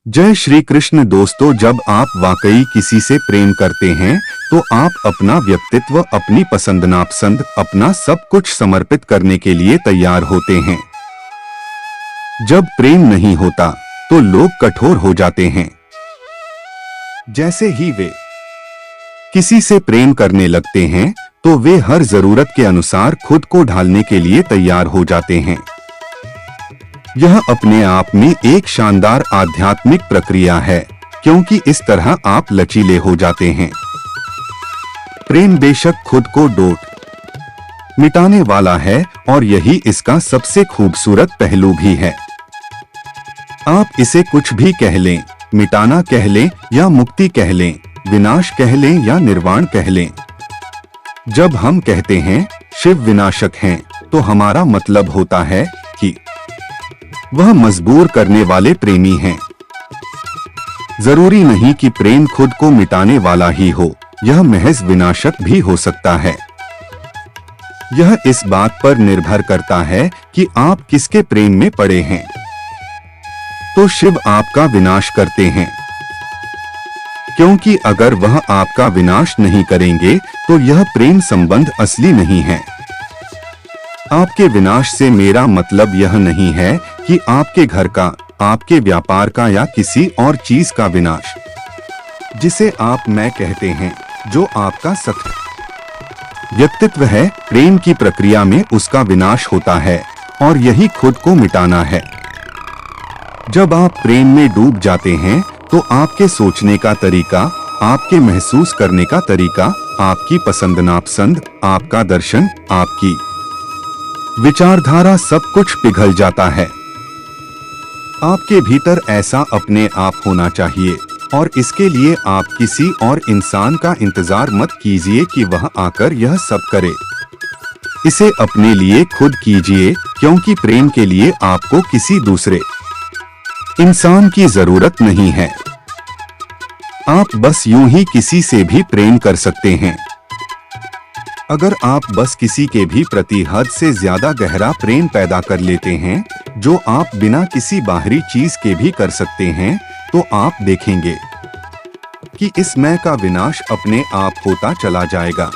जय श्री कृष्ण। दोस्तों, जब आप वाकई किसी से प्रेम करते हैं तो आप अपना व्यक्तित्व, अपनी पसंद नापसंद, अपना सब कुछ समर्पित करने के लिए तैयार होते हैं। जब प्रेम नहीं होता तो लोग कठोर हो जाते हैं। जैसे ही वे किसी से प्रेम करने लगते हैं तो वे हर जरूरत के अनुसार खुद को ढालने के लिए तैयार हो जाते हैं। यह अपने आप में एक शानदार आध्यात्मिक प्रक्रिया है, क्योंकि इस तरह आप लचीले हो जाते हैं। प्रेम बेशक खुद को डोट मिटाने वाला है और यही इसका सबसे खूबसूरत पहलू भी है। आप इसे कुछ भी कह लें, मिटाना कह लें या मुक्ति कह लें, विनाश कह लें या निर्वाण कह लें। जब हम कहते हैं शिव विनाशक हैं, तो हमारा मतलब होता है कि वह मजबूर करने वाले प्रेमी हैं। जरूरी नहीं कि प्रेम खुद को मिटाने वाला ही हो, यह महज विनाशक भी हो सकता है। यह इस बात पर निर्भर करता है कि आप किसके प्रेम में पड़े हैं। तो शिव आपका विनाश करते हैं, क्योंकि अगर वह आपका विनाश नहीं करेंगे तो यह प्रेम संबंध असली नहीं है। आपके विनाश से मेरा मतलब यह नहीं है कि आपके घर का, आपके व्यापार का या किसी और चीज का विनाश, जिसे आप मैं कहते हैं, जो आपका सख्त व्यक्तित्व है। प्रेम की प्रक्रिया में उसका विनाश होता है और यही खुद को मिटाना है। जब आप प्रेम में डूब जाते हैं तो आपके सोचने का तरीका, आपके महसूस करने का तरीका, आपकी पसंद नापसंद, आपका दर्शन, आपकी विचारधारा, सब कुछ पिघल जाता है। आपके भीतर ऐसा अपने आप होना चाहिए और इसके लिए आप किसी और इंसान का इंतजार मत कीजिए कि वह आकर यह सब करे। इसे अपने लिए खुद कीजिए, क्योंकि प्रेम के लिए आपको किसी दूसरे इंसान की जरूरत नहीं है। आप बस यूं ही किसी से भी प्रेम कर सकते हैं। अगर आप बस किसी के भी प्रति हद से ज्यादा गहरा प्रेम पैदा कर लेते हैं, जो आप बिना किसी बाहरी चीज के भी कर सकते हैं, तो आप देखेंगे कि इस मैं का विनाश अपने आप होता चला जाएगा।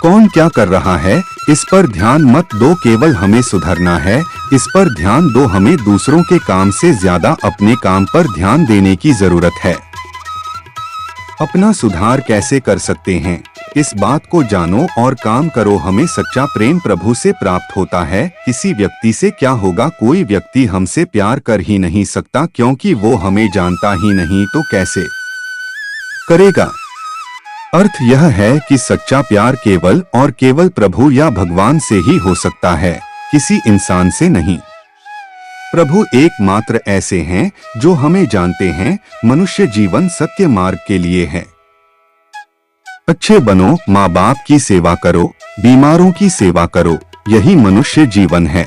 कौन क्या कर रहा है इस पर ध्यान मत दो, केवल हमें सुधरना है इस पर ध्यान दो। हमें दूसरों के काम से ज्यादा अपने काम पर ध्यान देने की जरूरत है। अपना सुधार कैसे कर सकते हैं, इस बात को जानो और काम करो। हमें सच्चा प्रेम प्रभु से प्राप्त होता है। किसी व्यक्ति से क्या होगा? कोई व्यक्ति हमसे प्यार कर ही नहीं सकता, क्योंकि वो हमें जानता ही नहीं, तो कैसे करेगा? अर्थ यह है कि सच्चा प्यार केवल और केवल प्रभु या भगवान से ही हो सकता है, किसी इंसान से नहीं। प्रभु एकमात्र ऐसे हैं जो हमें जानते हैं। मनुष्य जीवन सत्य मार्ग के लिए है। अच्छे बनो, माँ बाप की सेवा करो, बीमारों की सेवा करो, यही मनुष्य जीवन है।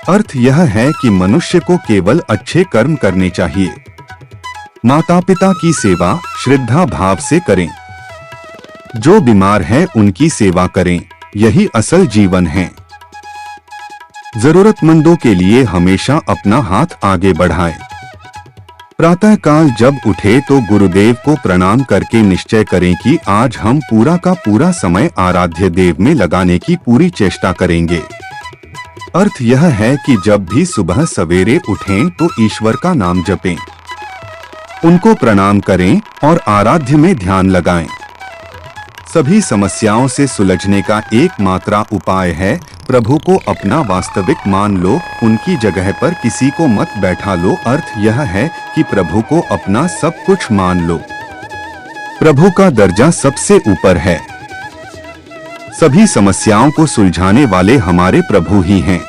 अर्थ यह है कि मनुष्य को केवल अच्छे कर्म करने चाहिए। माता पिता की सेवा श्रद्धा भाव से करें। जो बीमार है उनकी सेवा करें, यही असल जीवन है। जरूरतमंदों के लिए हमेशा अपना हाथ आगे बढ़ाएं। प्रातः काल जब उठे तो गुरुदेव को प्रणाम करके निश्चय करें कि आज हम पूरा का पूरा समय आराध्य देव में लगाने की पूरी चेष्टा करेंगे। अर्थ यह है कि जब भी सुबह सवेरे उठें तो ईश्वर का नाम जपें, उनको प्रणाम करें और आराध्य में ध्यान लगाएं। सभी समस्याओं से सुलझने का एकमात्र उपाय है प्रभु को अपना वास्तविक मान लो, उनकी जगह पर किसी को मत बैठा लो। अर्थ यह है कि प्रभु को अपना सब कुछ मान लो। प्रभु का दर्जा सबसे ऊपर है। सभी समस्याओं को सुलझाने वाले हमारे प्रभु ही हैं।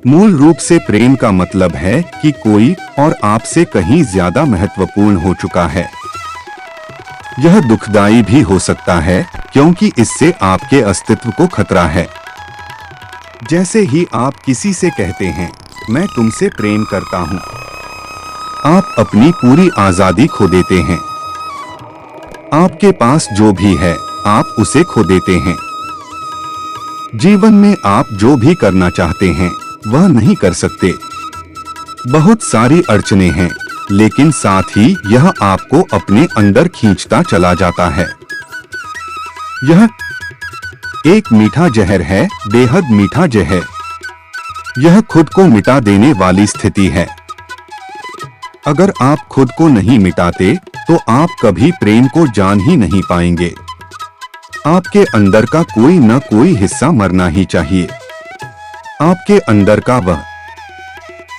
मूल रूप से प्रेम का मतलब है कि कोई और आपसे कहीं ज्यादा महत्वपूर्ण हो चुका है। यह दुखदाई भी हो सकता है, क्योंकि इससे आपके अस्तित्व को खतरा है। जैसे ही आप किसी से कहते हैं मैं तुमसे प्रेम करता हूं, आप अपनी पूरी आजादी खो देते हैं। आपके पास जो भी है आप उसे खो देते हैं। जीवन में आप जो भी करना चाहते हैं वह नहीं कर सकते। बहुत सारी अड़चने हैं, लेकिन साथ ही यह आपको अपने अंदर खींचता चला जाता है। यह एक मीठा जहर है, बेहद मीठा जहर। यह खुद को मिटा देने वाली स्थिति है। अगर आप खुद को नहीं मिटाते तो आप कभी प्रेम को जान ही नहीं पाएंगे। आपके अंदर का कोई न कोई हिस्सा मरना ही चाहिए। आपके अंदर का वह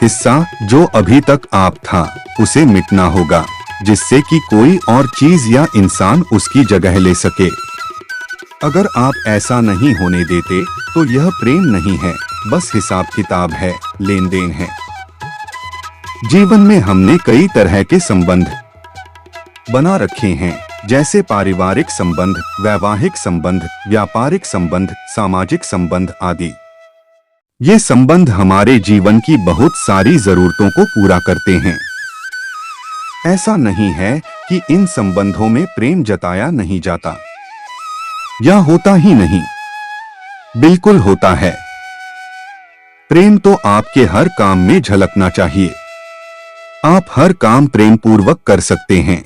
हिस्सा जो अभी तक आप था, उसे मिटना होगा, जिससे कि कोई और चीज या इंसान उसकी जगह ले सके। अगर आप ऐसा नहीं होने देते तो यह प्रेम नहीं है, बस हिसाब किताब है, लेन देन है। जीवन में हमने कई तरह के संबंध बना रखे हैं, जैसे पारिवारिक संबंध, वैवाहिक संबंध, व्यापारिक संबंध, सामाजिक संबंध आदि। ये संबंध हमारे जीवन की बहुत सारी जरूरतों को पूरा करते हैं। ऐसा नहीं है कि इन संबंधों में प्रेम जताया नहीं जाता या होता ही नहीं, बिल्कुल होता है। प्रेम तो आपके हर काम में झलकना चाहिए। आप हर काम प्रेम पूर्वक कर सकते हैं,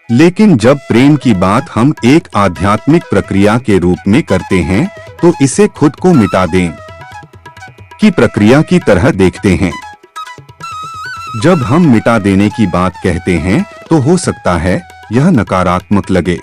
लेकिन जब प्रेम की बात हम एक आध्यात्मिक प्रक्रिया के रूप में करते हैं तो इसे खुद को मिटा दें की प्रक्रिया की तरह देखते हैं। जब हम मिटा देने की बात कहते हैं तो हो सकता है यह नकारात्मक लगे,